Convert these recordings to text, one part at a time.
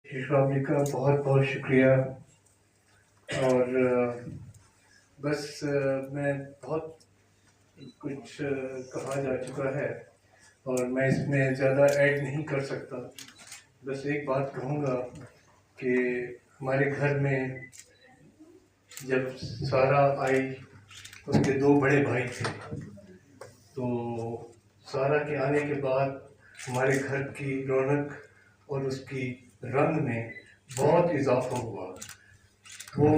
शिशु का बहुत बहुत शुक्रिया। और बस मैं बहुत कुछ कहा जा चुका है और मैं इसमें ज़्यादा ऐड नहीं कर सकता। बस एक बात कहूँगा कि हमारे घर में जब सारा आई, उसके दो बड़े भाई थे, तो सारा के आने के बाद हमारे घर की रौनक और उसकी रंग में बहुत इजाफा हुआ। वो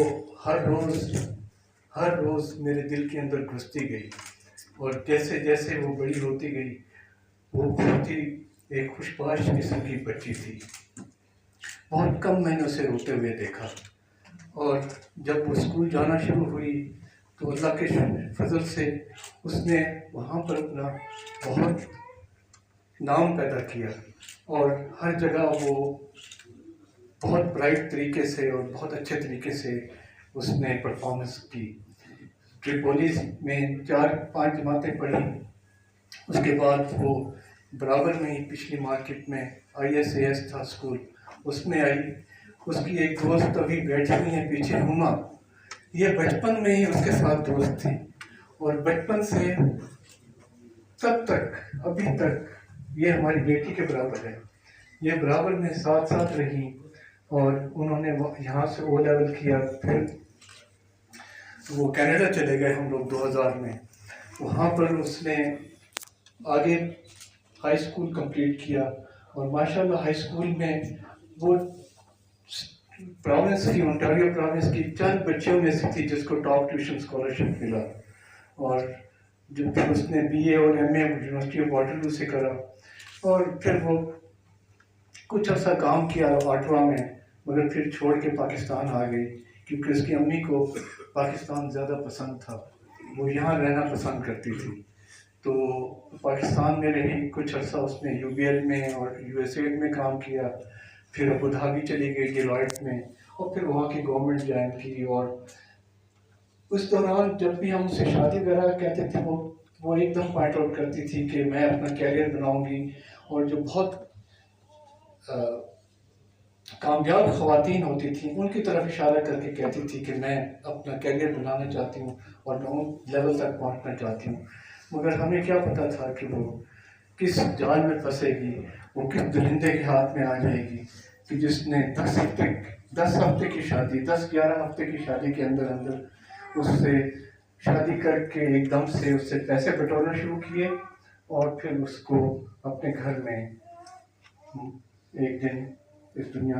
हर रोज़ मेरे दिल के अंदर घुसती गई और जैसे जैसे वो बड़ी होती गई, वो बहुत ही एक खुशबाश किस्म की बच्ची थी। बहुत कम मैंने उसे रोते हुए देखा। और जब वो स्कूल जाना शुरू हुई तो अल्लाह के फजल से उसने वहाँ पर अपना बहुत नाम पैदा किया और हर जगह वो बहुत ब्राइट तरीके से और बहुत अच्छे तरीके से उसने परफॉर्मेंस की। ट्रिपोली में 4-5 जमातें पढ़ी। उसके बाद वो बराबर में ही पिछली मार्केट में ISAS था स्कूल, उसमें आई। उसकी एक दोस्त अभी बैठी हुई है पीछे, हुमा। ये बचपन में ही उसके साथ दोस्त थी और बचपन से तब तक अभी तक ये हमारी बेटी के बराबर है। ये बराबर में साथ साथ रही और उन्होंने यहाँ से O लेवल किया, फिर वो कनाडा चले गए हम लोग 2000 में। वहाँ पर उसने आगे हाई स्कूल कंप्लीट किया और माशाल्लाह हाई स्कूल में वो प्रोविंस की, ओंटारियो प्रोविंस की चंद बच्चियों में से थी जिसको टॉप ट्यूशन स्कॉलरशिप मिला। और जब फिर उसने BA और MA यूनिवर्सिटी ऑफ वाटरलू से करा और फिर वो कुछ अर्सा काम किया ऑटवा में, मगर फिर छोड़ के पाकिस्तान आ गई क्योंकि उसकी अम्मी को पाकिस्तान ज़्यादा पसंद था। वो यहाँ रहना पसंद करती थी, तो पाकिस्तान में रही कुछ अर्सा। उसने UBL में और USAID में काम किया, फिर अबू धाबी चली गई डिलॉयट में और फिर वहाँ की गवर्नमेंट ज्वाइन की। और उस दौरान जब भी हम उसे शादी वगैरह कहते थे, वो एकदम पॉइंट आउट करती थी कि मैं अपना कैरियर बनाऊंगी। और जो बहुत कामयाब ख़वातीन होती थी उनकी तरफ इशारा करके कहती थी कि मैं अपना कैरियर बनाना चाहती हूँ और मैं उन लेवल तक पहुँचना चाहती हूँ। मगर हमें क्या पता था कि वो किस जाल में फंसेगी, वो किस दरिंदे के हाथ में आ जाएगी कि जिसने 10 हफ्ते की शादी, 10-11 हफ्ते की शादी के अंदर अंदर उससे शादी करके एकदम से उससे पैसे बटोरना शुरू किए और फिर उसको अपने घर में एक दिन इस दुनिया से